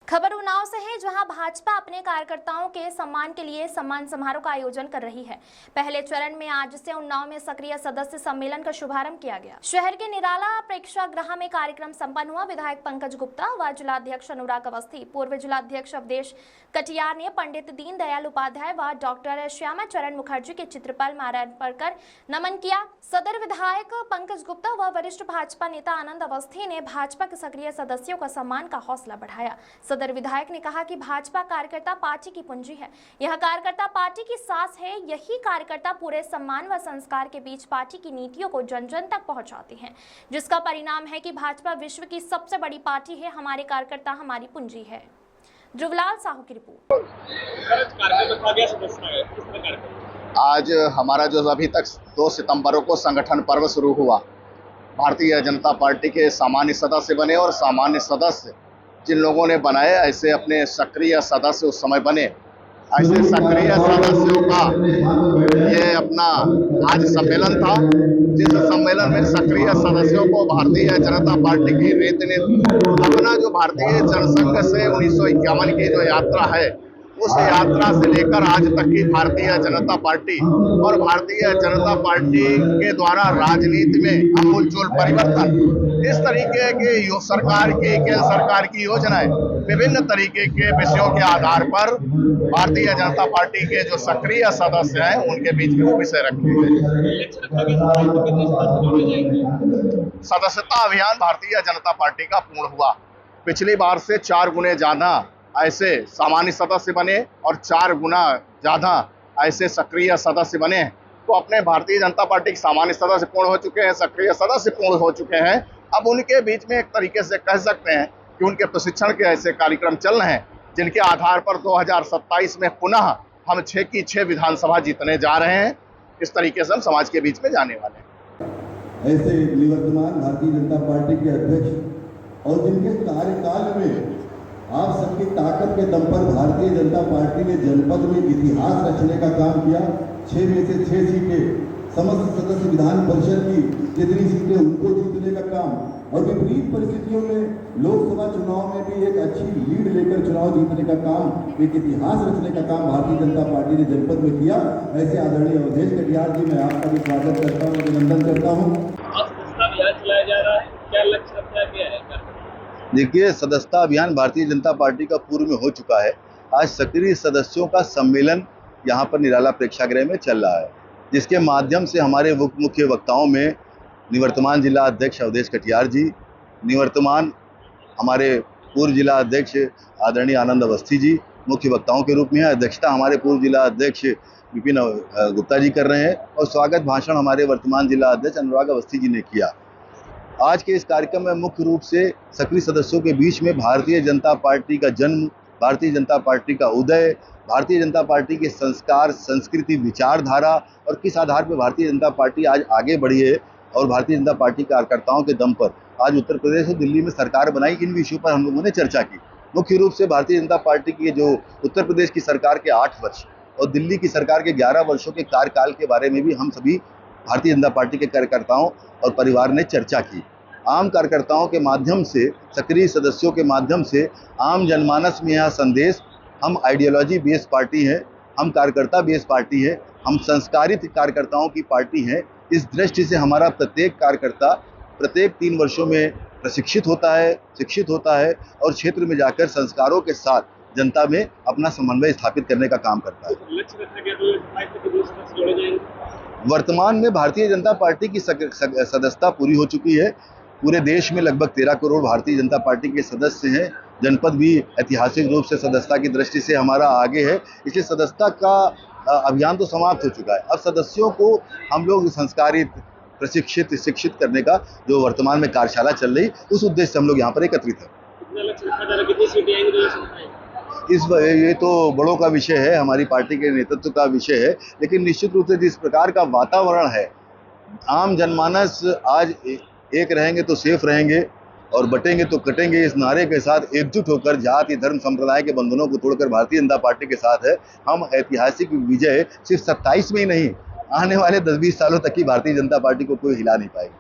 खबर उन्नाव से है, जहां भाजपा अपने कार्यकर्ताओं के सम्मान के लिए सम्मान समारोह का आयोजन कर रही है। पहले चरण में आज से उन्नाव में सक्रिय सदस्य सम्मेलन का शुभारंभ किया गया। शहर के निराला प्रेक्षागृह में कार्यक्रम संपन्न हुआ। विधायक पंकज गुप्ता व जिलाध्यक्ष अनुराग अवस्थी, पूर्व जिलाध्यक्ष अवधेश कटियार ने पंडित दीनदयाल उपाध्याय व डॉक्टर श्यामा चरण मुखर्जी के चित्र पर माल्यार्पण कर नमन किया। सदर विधायक पंकज गुप्ता व वरिष्ठ भाजपा नेता आनंद अवस्थी ने भाजपा के सक्रिय सदस्यों का सम्मान का हौसला बढ़ाया। सदर विधायक ने कहा कि भाजपा कार्यकर्ता पार्टी की पूंजी है। यह कार्यकर्ता पार्टी की सांस है। यही कार्यकर्ता पूरे सम्मान व संस्कार के बीच पार्टी की नीतियों को जन जन तक पहुंचाते हैं, जिसका परिणाम है कि भाजपा विश्व की सबसे बड़ी पार्टी है। हमारे कार्यकर्ता हमारी पूंजी है। ध्रुवलाल साहू की रिपोर्ट। आज हमारा जो अभी तक 2 सितंबर को संगठन पर्व शुरू हुआ, भारतीय जनता पार्टी के सामान्य सदस्य बने और सामान्य सदस्य जिन लोगों ने बनाए, ऐसे अपने सक्रिय सदस्य उस समय बने। ऐसे सक्रिय सदस्यों का ये अपना आज सम्मेलन था, जिस सम्मेलन में सक्रिय सदस्यों को भारतीय जनता पार्टी की रीति ने अपना जो भारतीय जनसंघ से 1951 की जो यात्रा है, उस यात्रा से लेकर आज तक की भारतीय जनता पार्टी और भारतीय जनता पार्टी के द्वारा राजनीति में आमूलचूल परिवर्तन, इस तरीके की सरकार की, केंद्र सरकार की योजनाएं, विभिन्न तरीके के विषयों के आधार पर भारतीय जनता पार्टी के जो सक्रिय सदस्य हैं, उनके बीच में वो विषय रखे गए। सदस्यता अभियान भारतीय जनता पार्टी का पूर्ण हुआ। पिछली बार से 4 गुने ज्यादा ऐसे सामान्य सदस्य बने और 4 गुना ज्यादा ऐसे सक्रिय सदस्य बने। तो अपने भारतीय जनता पार्टी के सामान्य सदस्य पूर्ण हो चुके हैं, सक्रिय सदस्य पूर्ण हो चुके हैं। अब उनके बीच में एक तरीके से कह सकते हैं कि उनके प्रशिक्षण के ऐसे कार्यक्रम चल रहे हैं, जिनके आधार पर 2027 में पुनः हम 6 की 6 विधानसभा जीतने जा रहे हैं। इस तरीके से हम समाज के बीच में जाने वाले हैं। ऐसे निवर्तमान भारतीय जनता पार्टी के अध्यक्ष और जिनके कार्यकाल में आप सबकी ताकत के दम पर भारतीय जनता पार्टी ने जनपद में इतिहास रचने का काम किया। 6 में से 6 सीटें समस्त सदस्य विधान परिषद की जितनी सीटें उनको जीतने का काम, और विपरीत परिस्थितियों में लोकसभा चुनाव में भी एक अच्छी लीड लेकर चुनाव जीतने का काम, एक इतिहास रचने का काम भारतीय जनता पार्टी ने जनपद में किया। ऐसे आदरणीय अवधेश कटियार जी, मैं आपका भी स्वागत करता हूँ, अभिनंदन करता हूँ। चलाया जा रहा है, क्या लक्ष्य रखा गया है? देखिए, सदस्यता अभियान भारतीय जनता पार्टी का पूर्व में हो चुका है। आज सक्रिय सदस्यों का सम्मेलन यहाँ पर निराला प्रेक्षागृह में चल रहा है, जिसके माध्यम से हमारे मुख्य वक्ताओं में निवर्तमान जिला अध्यक्ष अवधेश कटियार जी, निवर्तमान हमारे पूर्व जिला अध्यक्ष आदरणीय आनंद अवस्थी जी मुख्य वक्ताओं के रूप में है। अध्यक्षता हमारे पूर्व जिला अध्यक्ष विपिन गुप्ता जी कर रहे हैं और स्वागत भाषण हमारे वर्तमान जिला अध्यक्ष अनुराग अवस्थी जी ने किया। आज के इस कार्यक्रम में मुख्य रूप से सक्रिय सदस्यों के बीच में भारतीय जनता पार्टी का जन्म, भारतीय जनता पार्टी का उदय, भारतीय जनता पार्टी के संस्कार, संस्कृति, विचारधारा और किस आधार पर भारतीय जनता पार्टी आज आगे बढ़ी है और भारतीय जनता पार्टी कार्यकर्ताओं के दम पर आज उत्तर प्रदेश और दिल्ली में सरकार बनाई, इन विषयों पर हम लोगों ने चर्चा की। मुख्य रूप से भारतीय जनता पार्टी की जो उत्तर प्रदेश की सरकार के 8 वर्ष और दिल्ली की सरकार के 11 वर्षों के कार्यकाल के बारे में भी हम सभी भारतीय जनता पार्टी के कार्यकर्ताओं और परिवार ने चर्चा की। आम कार्यकर्ताओं के माध्यम से, सक्रिय सदस्यों के माध्यम से आम जनमानस में यह संदेश, हम आइडियोलॉजी बेस्ड पार्टी है, हम कार्यकर्ता बेस्ड पार्टी है, हम संस्कारित कार्यकर्ताओं की पार्टी है। इस दृष्टि से हमारा प्रत्येक कार्यकर्ता प्रत्येक 3 वर्षों में प्रशिक्षित होता है, शिक्षित होता है और क्षेत्र में जाकर संस्कारों के साथ जनता में अपना समन्वय स्थापित करने का काम करता है। वर्तमान में भारतीय जनता पार्टी की सदस्यता पूरी हो चुकी है। पूरे देश में लगभग 13 करोड़ भारतीय जनता पार्टी के सदस्य हैं। जनपद भी ऐतिहासिक रूप से सदस्यता की दृष्टि से हमारा आगे है। इसलिए सदस्यता का अभियान तो समाप्त हो चुका है। अब सदस्यों को हम लोग संस्कारित, प्रशिक्षित, शिक्षित करने का जो वर्तमान में कार्यशाला चल रही, उस उद्देश्य से हम लोग यहाँ पर एकत्रित हैं। ये तो बड़ों का विषय है, हमारी पार्टी के नेतृत्व का विषय है, लेकिन निश्चित रूप से जिस प्रकार का वातावरण है, आम जनमानस आज एक रहेंगे तो सेफ रहेंगे और बटेंगे तो कटेंगे, इस नारे के साथ एकजुट होकर जाति, धर्म, संप्रदाय के बंधनों को तोड़कर भारतीय जनता पार्टी के साथ है। हम ऐतिहासिक विजय सिर्फ 27 में ही नहीं, आने वाले 10-20 सालों तक की भारतीय जनता पार्टी को कोई हिला नहीं पाएगी।